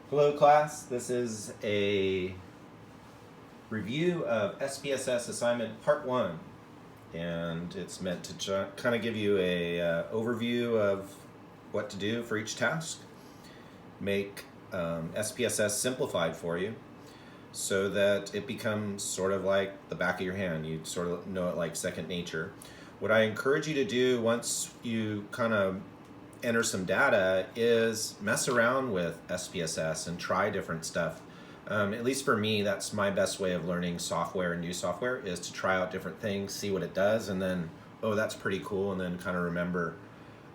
Hello class, this is a review of SPSS assignment part 1, and it's meant to kind of give you a overview of what to do for each task, make SPSS simplified for you so that it becomes sort of like the back of your hand. You sort of know it like second nature. What I encourage you to do once you kind of enter some data is mess around with SPSS and try different stuff. At least for me, that's my best way of learning software and new software, is to try out different things, see what it does, and then, oh, that's pretty cool, and then kind of remember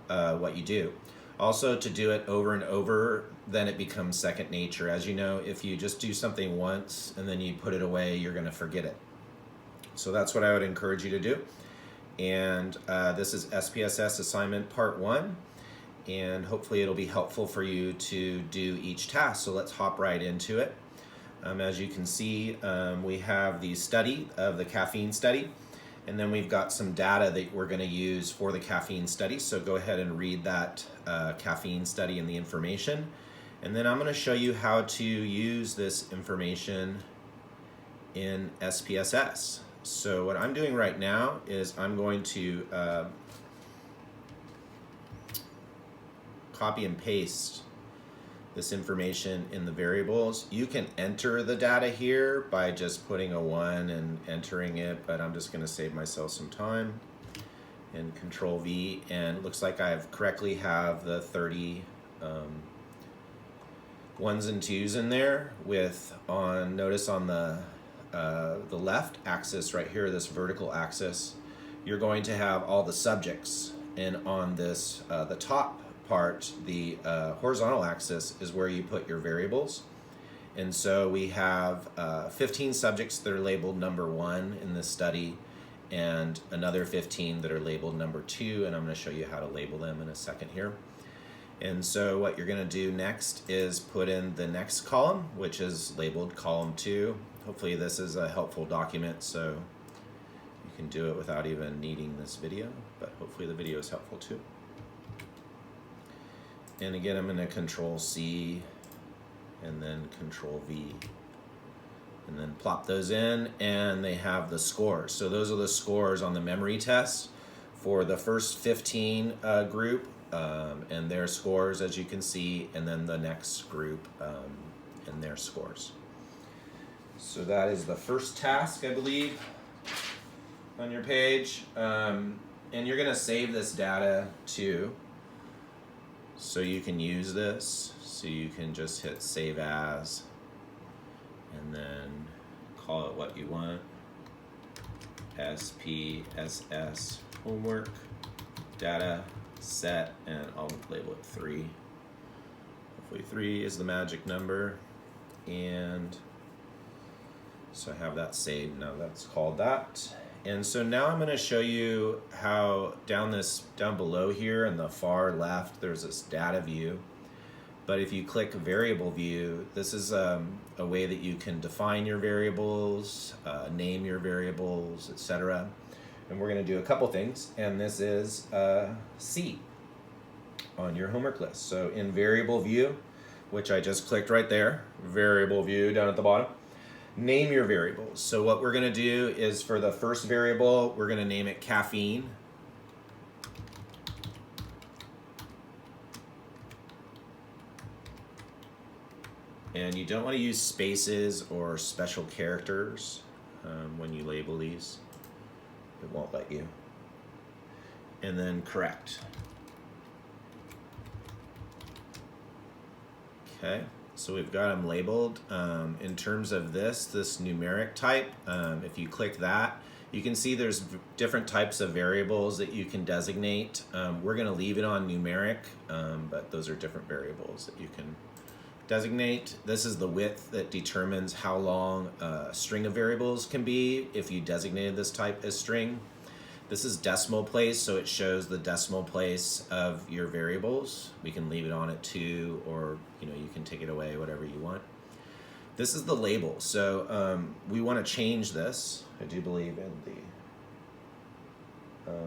what you do. Also, to do it over and over, then it becomes second nature. As you know, if you just do something once and then you put it away, you're going to forget it. So that's what I would encourage you to do. And this is SPSS assignment part 1. And hopefully it'll be helpful for you to do each task. So let's hop right into it. As you can see, we have the study of the caffeine study, and then we've got some data that we're going to use for the caffeine study. So go ahead and read that caffeine study and the information. And then I'm going to show you how to use this information in SPSS. So what I'm doing right now is I'm going to copy and paste this information in the variables. You can enter the data here by just putting a 1 and entering it, but I'm just going to save myself some time and Control V, and it looks like I've correctly have the 30 ones and twos in there with notice on the left axis right here, this vertical axis, you're going to have all the subjects, and on this the top part, the horizontal axis, is where you put your variables. And so we have 15 subjects that are labeled number 1 in this study, and another 15 that are labeled number 2, and I'm going to show you how to label them in a second here. And so what you're going to do next is put in the next column, which is labeled column 2. Hopefully this is a helpful document, so you can do it without even needing this video, but hopefully the video is helpful too. And again, I'm going to Control C and then Control V, and then plop those in, and they have the scores. So those are the scores on the memory test for the first 15 group, and their scores, as you can see, and then the next group and their scores. So that is the first task, I believe, on your page. And you're going to save this data too, so you can use this. So you can just hit Save As, and then call it what you want. SPSS homework data set, and I'll label it 3. Hopefully 3 is the magic number, and so I have that saved. Now that's called that. And so now I'm going to show you how down below here in the far left, there's this data view. But if you click variable view, this is a way that you can define your variables, name your variables, etc. And we're going to do a couple things, and this is C on your homework list. So in variable view, which I just clicked right there, variable view down at the bottom, name your variables. So what we're going to do is, for the first variable, we're going to name it caffeine. And you don't want to use spaces or special characters when you label these. It won't let you. And then correct. Okay. So we've got them labeled. In terms of this numeric type, if you click that, you can see there's different types of variables that you can designate. We're going to leave it on numeric, but those are different variables that you can designate. This is the width that determines how long a string of variables can be if you designated this type as string. This is decimal place, so it shows the decimal place of your variables. We can leave it on at 2, or you can take it away, whatever you want. This is the label. So we want to change this. I do believe in the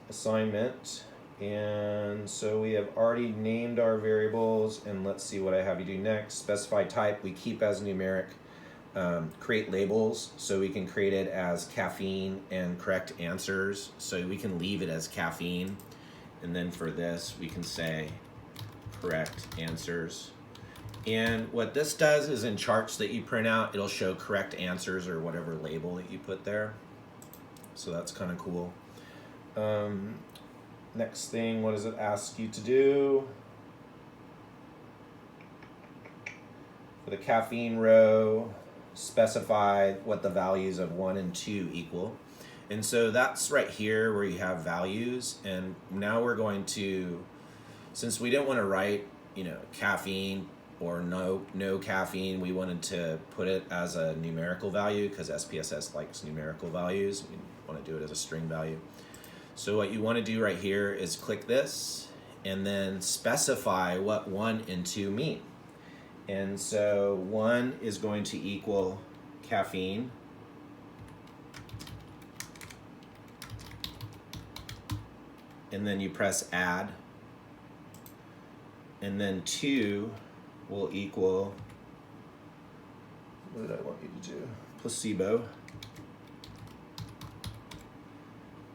assignment And so we have already named our variables, and let's see what I have you do next. Specify type, we keep as numeric. Create labels, so we can create it as caffeine and correct answers. So we can leave it as caffeine. And then for this, we can say correct answers. And what this does is in charts that you print out, it'll show correct answers or whatever label that you put there. So that's kind of cool. Next thing, what does it ask you to do? For the caffeine row, specify what the values of 1 and 2 equal. And so that's right here where you have values. And now we're going to, since we didn't want to write, caffeine or no caffeine, we wanted to put it as a numerical value because SPSS likes numerical values. We want to do it as a string value. So what you want to do right here is click this and then specify what 1 and 2 mean. And so 1 is going to equal caffeine. And then you press add. And then 2 will equal, what did I want you to do? Placebo.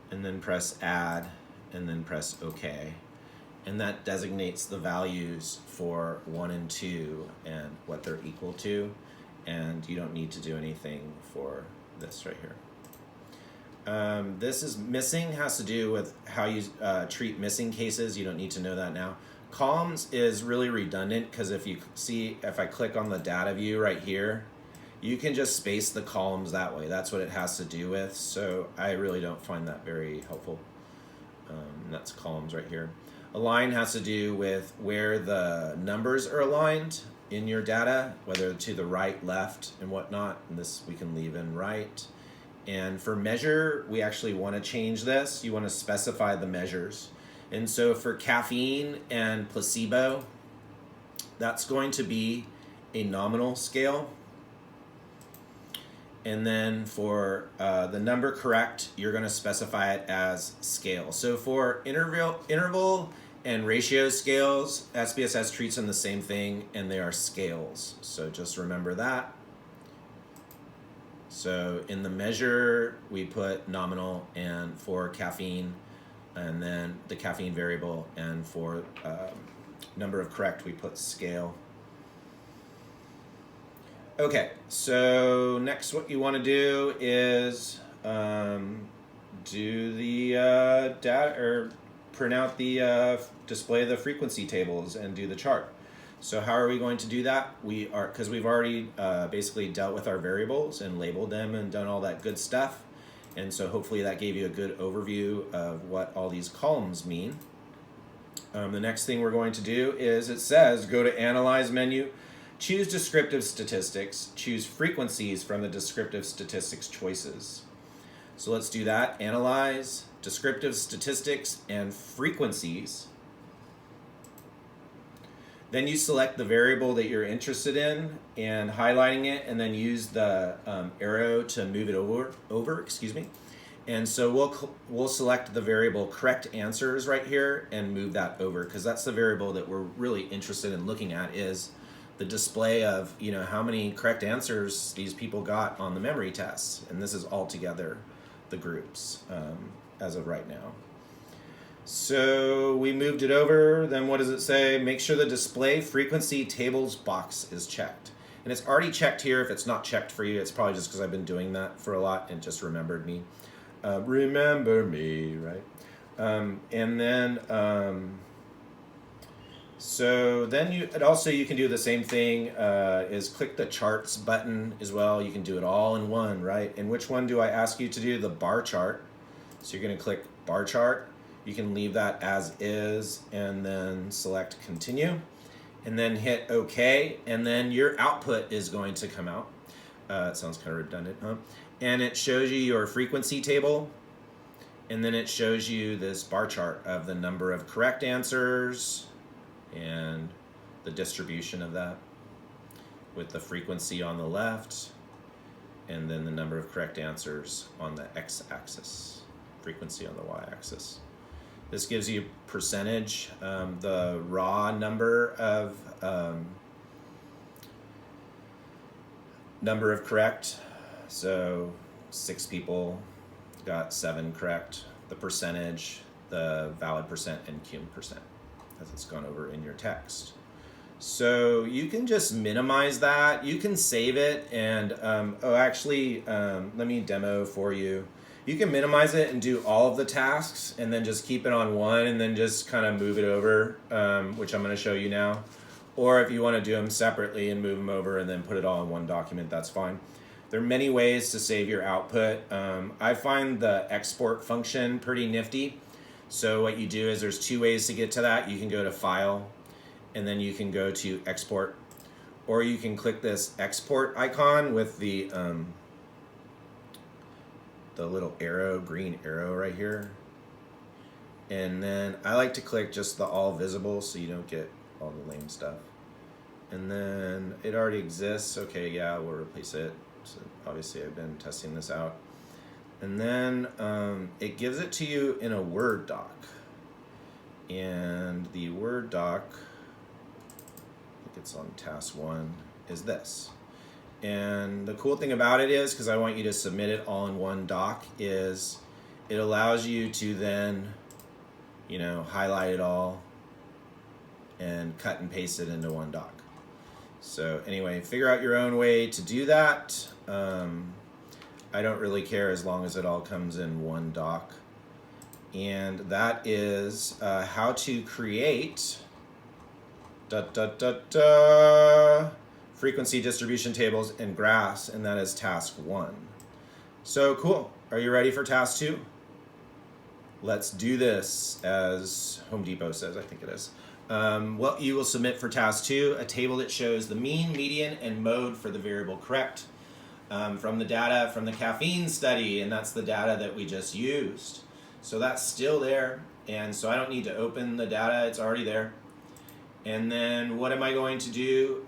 And then press add, and then press OK. And that designates the values for 1 and 2 and what they're equal to. And you don't need to do anything for this right here. This is missing, has to do with how you treat missing cases. You don't need to know that now. Columns is really redundant because if you see, if I click on the data view right here, you can just space the columns that way. That's what it has to do with. So I really don't find that very helpful. That's columns right here. Align has to do with where the numbers are aligned in your data, whether to the right, left, and whatnot. And this we can leave in right. And for measure, we actually want to change this. You want to specify the measures. And so for caffeine and placebo, that's going to be a nominal scale. And then for the number correct, you're going to specify it as scale. So for interval and ratio scales, SPSS treats them the same thing, and they are scales. So just remember that. So in the measure, we put nominal, and for caffeine, and then the caffeine variable, and for number of correct, we put scale. Okay, so next what you want to do is do the data, or print out the display the frequency tables and do the chart. So how are we going to do that? We are, because we've already basically dealt with our variables and labeled them and done all that good stuff. And so hopefully that gave you a good overview of what all these columns mean. The next thing we're going to do is, it says go to Analyze menu, choose Descriptive Statistics, choose Frequencies from the Descriptive Statistics choices. So let's do that. Analyze, Descriptive Statistics, and Frequencies. Then you select the variable that you're interested in and highlighting it, and then use the arrow to move it over. And so we'll select the variable correct answers right here and move that over, because that's the variable that we're really interested in looking at, is the display of how many correct answers these people got on the memory tests. And this is all together the groups as of right now. So we moved it over. Then what does it say? Make sure the display frequency tables box is checked. And it's already checked here. If it's not checked for you, it's probably just because I've been doing that for a lot and just remembered me. Remember me, right? And then so then you can do the same thing, is click the charts button as well. You can do it all in one, right? And which one do I ask you to do? The bar chart. So you're going to click bar chart. You can leave that as is and then select continue and then hit OK, and then your output is going to come out. It sounds kind of redundant, huh? And it shows you your frequency table, and then it shows you this bar chart of the number of correct answers and the distribution of that, with the frequency on the left and then the number of correct answers on the x-axis, frequency on the y-axis. This gives you percentage, the raw number of correct. So 6 people got 7 correct. The percentage, the valid percent, and cum percent, as it's gone over in your text. So you can just minimize that. You can save it and, let me demo for you. You can minimize it and do all of the tasks and then just keep it on one and then just kind of move it over, which I'm going to show you now. Or if you want to do them separately and move them over and then put it all in one document, that's fine. There are many ways to save your output. I find the export function pretty nifty. So what you do is there's 2 ways to get to that. You can go to File, and then you can go to Export, or you can click this export icon with the little arrow, green arrow right here. And then I like to click just the all visible so you don't get all the lame stuff. And then it already exists. Okay, yeah, we'll replace it. So obviously I've been testing this out. And then it gives it to you in a Word doc. And the Word doc, I think it's on task 1, is this. And the cool thing about it is, because I want you to submit it all in one doc, is it allows you to then, highlight it all and cut and paste it into one doc. So anyway, figure out your own way to do that. I don't really care as long as it all comes in one doc. And that is how to create frequency distribution tables and graphs, and that is task 1. So cool. Are you ready for task 2? Let's do this, as Home Depot says, I think it is. What you will submit for task 2, a table that shows the mean, median, and mode for the variable correct from the data from the caffeine study, and that's the data that we just used. So that's still there, and so I don't need to open the data, it's already there. And then what am I going to do?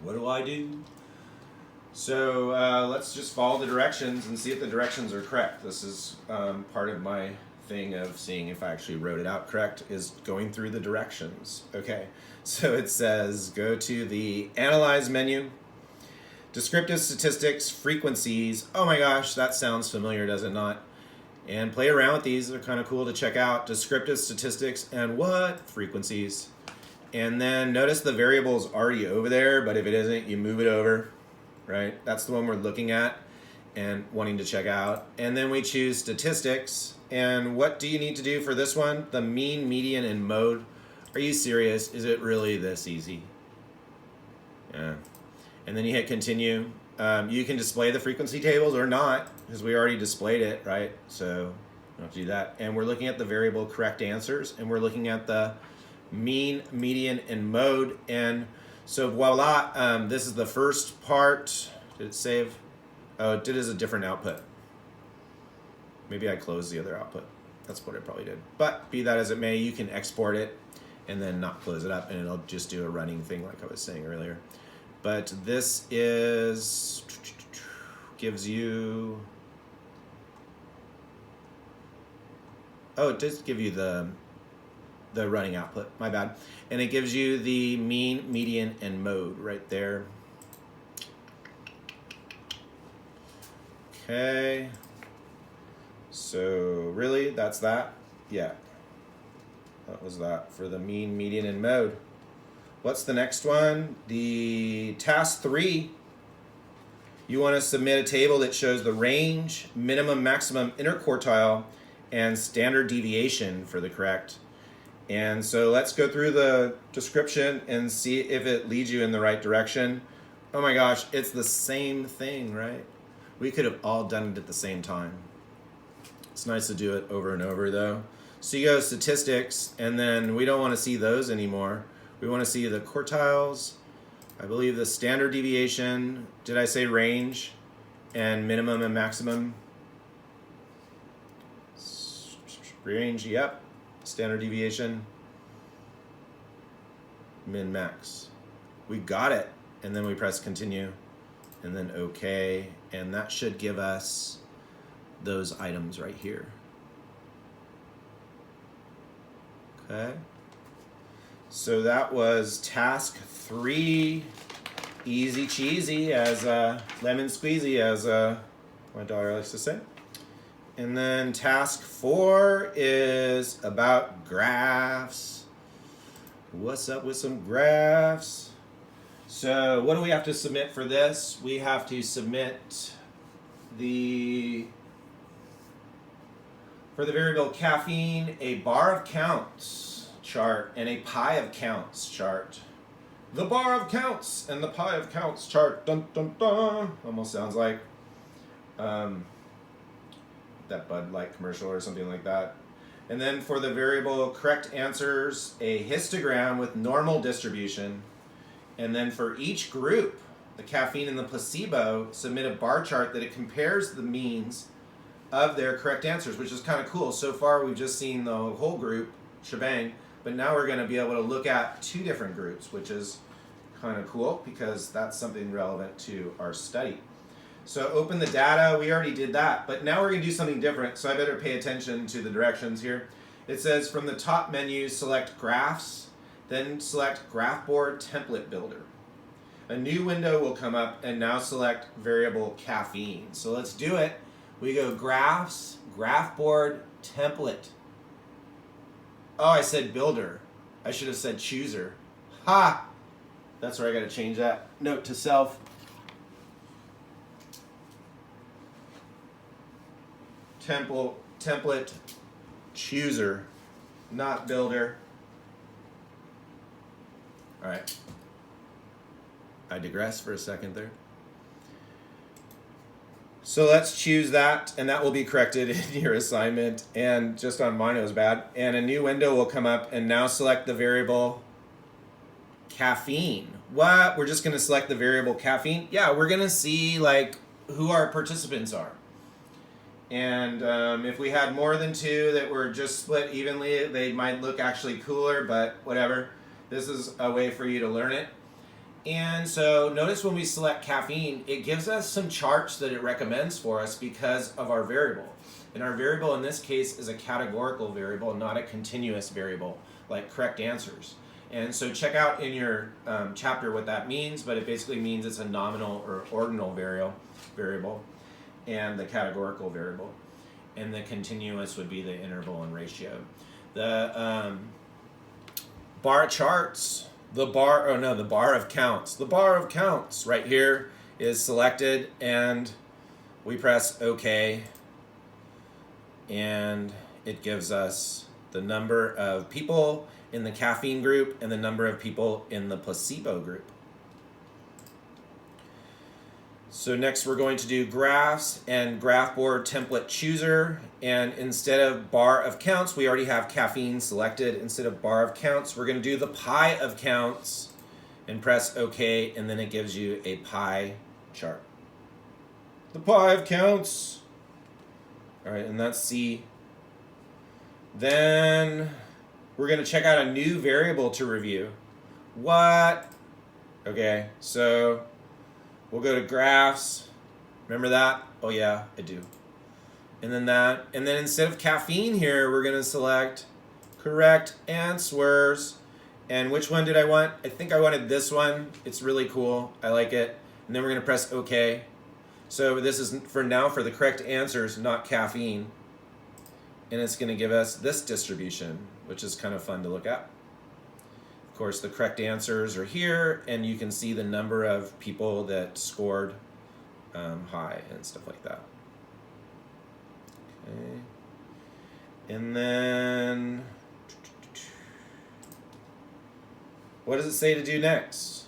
What do I do? So let's just follow the directions and see if the directions are correct. This is part of my thing of seeing if I actually wrote it out correct, is going through the directions. Okay, so it says go to the Analyze menu, Descriptive Statistics, Frequencies. Oh my gosh, that sounds familiar, does it not? And play around with these, they're kind of cool to check out. Descriptive Statistics and what? Frequencies. And then notice the variable is already over there, but if it isn't, you move it over, right? That's the one we're looking at and wanting to check out. And then we choose statistics. And what do you need to do for this one? The mean, median, and mode. Are you serious? Is it really this easy? Yeah. And then you hit continue. You can display the frequency tables or not, because we already displayed it, right? So you don't have to do that. And we're looking at the variable correct answers, and we're looking at the mean, median, and mode. And so voila, this is the first part. Did it save? Oh, it did as a different output. Maybe I closed the other output. That's what it probably did. But be that as it may, you can export it and then not close it up, and it'll just do a running thing like I was saying earlier. But this gives you, oh, it does give you the running output, my bad. And it gives you the mean, median, and mode right there. Okay. So really, that's that? Yeah. That was that for the mean, median, and mode. What's the next one? The task 3. You want to submit a table that shows the range, minimum, maximum, interquartile, and standard deviation for the correct. And so let's go through the description and see if it leads you in the right direction. Oh my gosh, it's the same thing, right? We could have all done it at the same time. It's nice to do it over and over though. So you go statistics, and then we don't want to see those anymore. We want to see the quartiles, I believe the standard deviation, did I say range, and minimum and maximum? Range, yep. Standard deviation, min, max. We got it. And then we press continue, and then OK. And that should give us those items right here. Okay. So that was task 3. Easy cheesy, as lemon squeezy, as my daughter likes to say. And then task 4 is about graphs. What's up with some graphs? So what do we have to submit for this? We have to submit for the variable caffeine, a bar of counts chart and a pie of counts chart. The bar of counts and the pie of counts chart. Dun dun dun. Almost sounds like that Bud Light commercial or something like that. And then for the variable correct answers, a histogram with normal distribution. And then for each group, the caffeine and the placebo, submit a bar chart that it compares the means of their correct answers, which is kind of cool. So far we've just seen the whole group shebang, but now we're going to be able to look at 2 different groups, which is kind of cool because that's something relevant to our study. So open the data, we already did that, but now we're going to do something different, so I better pay attention to the directions here. It says from the top menu, select graphs, then select graph board template builder. A new window will come up and now select variable caffeine. So let's do it. We go graphs, graph board template. Oh, I said builder. I should have said chooser. Ha! That's where I got to change that. Note to self. Template chooser, not builder. All right. I digress for a second there. So let's choose that, and that will be corrected in your assignment. And just on mine, it was bad. And a new window will come up, and now select the variable caffeine. What? We're just going to select the variable caffeine? Yeah, we're going to see like who our participants are. And if we had more than 2 that were just split evenly, they might look actually cooler, but whatever. This is a way for you to learn it. And so notice when we select caffeine, it gives us some charts that it recommends for us because of our variable. And our variable in this case is a categorical variable, not a continuous variable, like correct answers. And so check out in your chapter what that means, but it basically means it's a nominal or ordinal variable, and the categorical variable. And the continuous would be the interval and ratio. The bar charts, the bar of counts. The bar of counts right here is selected, and we press OK, and it gives us the number of people in the caffeine group and the number of people in the placebo group. So next we're going to do graphs and graph board template chooser, and instead of bar of counts, we already have caffeine selected. Instead of bar of counts, we're going to do the pie of counts and press OK, and then it gives you a pie chart. The pie of counts. All right, and that's C. Then we're going to check out a new variable to review. What? Okay, so we'll go to graphs. Remember that? Oh yeah, I do. And then that. And then instead of caffeine here, we're going to select correct answers. And which one did I want? I think I wanted this one. It's really cool. I like it. And then we're going to press OK. So this is for now for the correct answers, not caffeine. And it's going to give us this distribution, which is kind of fun to look at. Of course, the correct answers are here, and you can see the number of people that scored high and stuff like that. Okay. And then, what does it say to do next?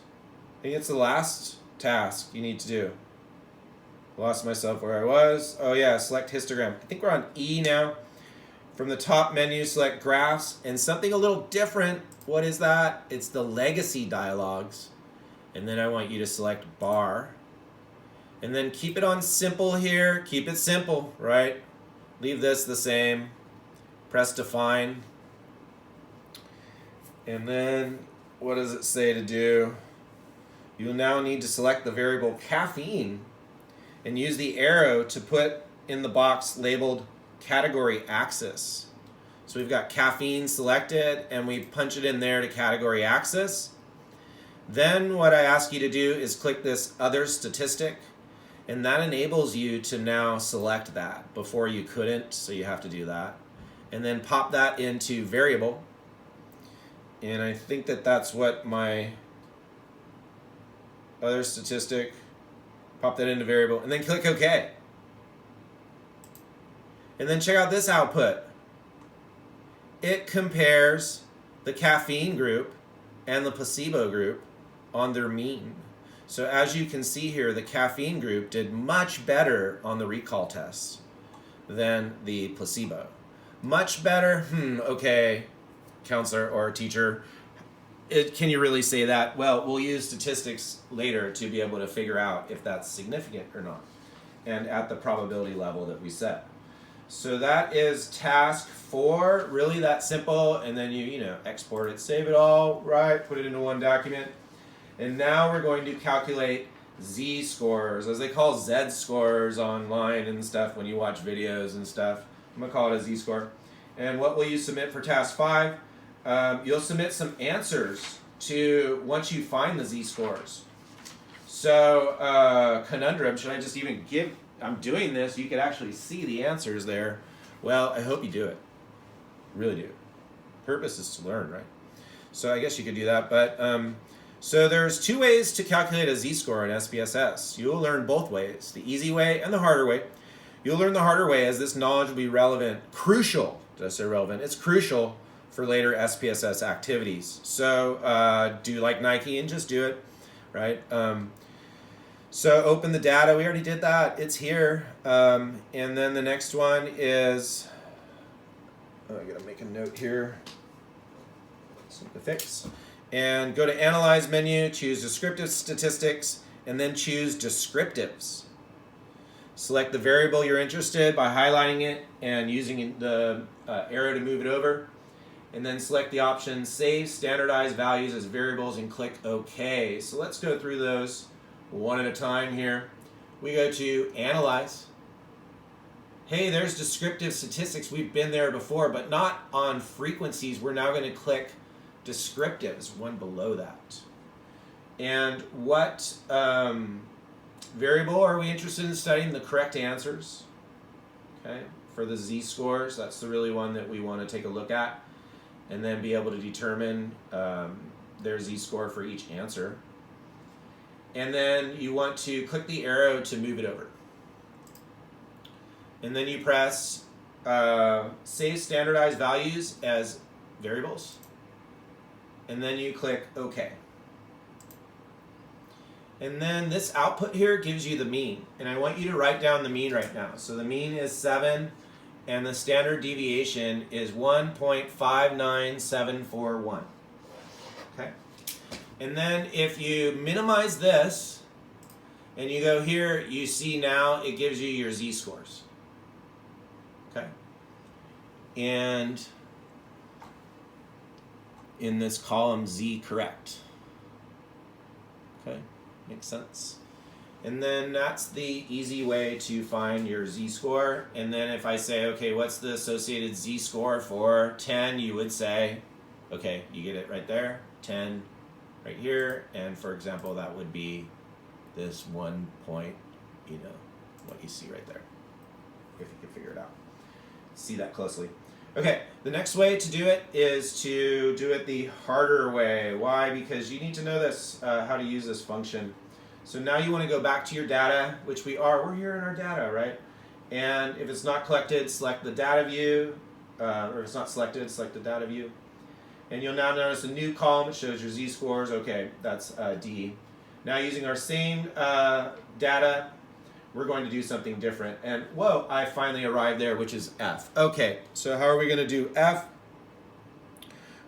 I think it's the last task you need to do. Lost myself where I was. Oh yeah, select histogram. I think we're on E now. From the top menu, select graphs, and something a little different. What is that? It's the legacy dialogues. And then I want you to select bar. And then keep it on simple here. Keep it simple, right? Leave this the same. Press define. And then what does it say to do? You'll now need to select the variable caffeine and use the arrow to put in the box labeled category axis. So we've got caffeine selected, and we punch it in there to category axis. Then what I ask you to do is click this other statistic, and that enables you to now select that. Before you couldn't, so you have to do that. And then pop that into variable. And I think that that's what my other statistic, pop that into variable, and then click OK. And then check out this output. It compares the caffeine group and the placebo group on their mean. So as you can see here, the caffeine group did much better on the recall test than the placebo. Much better? Okay, counselor or teacher. Can you really say that? Well, we'll use statistics later to be able to figure out if that's significant or not, and at the probability level that we set. So that is task 4, really that simple, and then you export it, save it all, right, put it into one document. And now we're going to calculate z-scores, as they call z-scores online and stuff when you watch videos and stuff. I'm going to call it a z-score. And what will you submit for task 5? You'll submit some answers to once you find the z-scores. So conundrum, should I just even give, I'm doing this, you could actually see the answers there. Well, I hope you do it. Really do. Purpose is to learn, right? So I guess you could do that, but so there's 2 ways to calculate a z-score in SPSS. You'll learn both ways, the easy way and the harder way. You'll learn the harder way as this knowledge will be relevant, crucial, did I say relevant? It's crucial for later SPSS activities. So do like Nike and just do it, right? So open the data, we already did that, it's here. And then the next one is, I gotta make a note here, something to fix. And go to Analyze menu, choose Descriptive Statistics, and then choose Descriptives. Select the variable you're interested by highlighting it and using the arrow to move it over. And then select the option Save Standardized Values as Variables and click OK. So let's go through those one at a time here. We go to Analyze. Hey, there's Descriptive Statistics. We've been there before, but not on frequencies. We're now going to click Descriptives, one below that. And what variable are we interested in studying? The correct answers. Okay, for the z-scores, that's the really one that we want to take a look at, and then be able to determine their z-score for each answer. And then you want to click the arrow to move it over. And then you press Save Standardized Values as Variables. And then you click OK. And then this output here gives you the mean. And I want you to write down the mean right now. So the mean is 7, and the standard deviation is 1.59741. Okay? And then if you minimize this, and you go here, you see now it gives you your z-scores. Okay? And in this column, Z correct. Okay, makes sense. And then that's the easy way to find your z-score. And then if I say, okay, what's the associated z-score for 10, you would say, okay, you get it right there, 10 right here. And for example, that would be this 1 point, what you see right there, if you can figure it out. See that closely. Okay, the next way to do it is to do it the harder way. Why? Because you need to know this, how to use this function. So now you want to go back to your data, which we are. We're here in our data, right? And if it's not collected, select the data view, or if it's not selected, select the data view. And you'll now notice a new column that shows your z-scores. Okay, that's D. Now using our same data, we're going to do something different. And whoa, I finally arrived there, which is F. Okay, so how are we going to do F?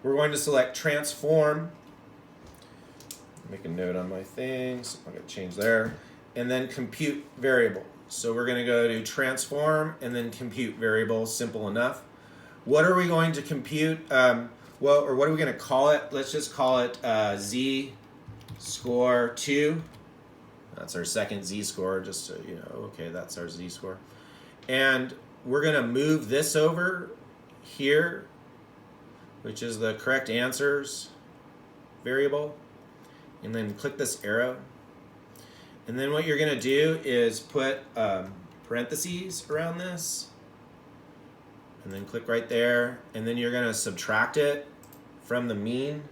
We're going to select transform. Make a note on my things. I'm going to change there. And then compute variable. So we're going to go to transform and then compute variable. Simple enough. What are we going to compute? Or what are we going to call it? Let's just call it Z score 2. That's our second z-score, just so you know. Okay, that's our z-score. And we're going to move this over here which is the correct answers variable, and then click this arrow. And then what you're going to do is put parentheses around this, and then click right there, and then you're going to subtract it from the mean.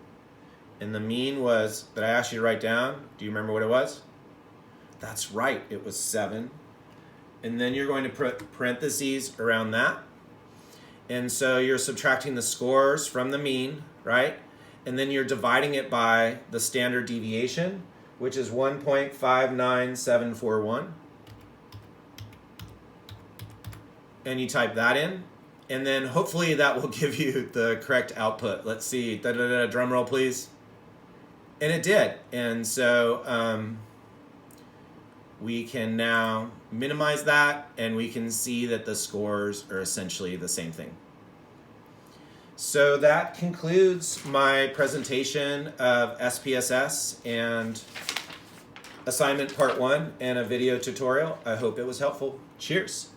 And the mean was, that I asked you to write down, do you remember what it was? That's right, it was 7. And then you're going to put parentheses around that. And so you're subtracting the scores from the mean, right? And then you're dividing it by the standard deviation, which is 1.59741. And you type that in, and then hopefully that will give you the correct output. Let's see, drum roll please. And it did. And so we can now minimize that, and we can see that the scores are essentially the same thing. So that concludes my presentation of SPSS and assignment part 1 and a video tutorial. I hope it was helpful. Cheers.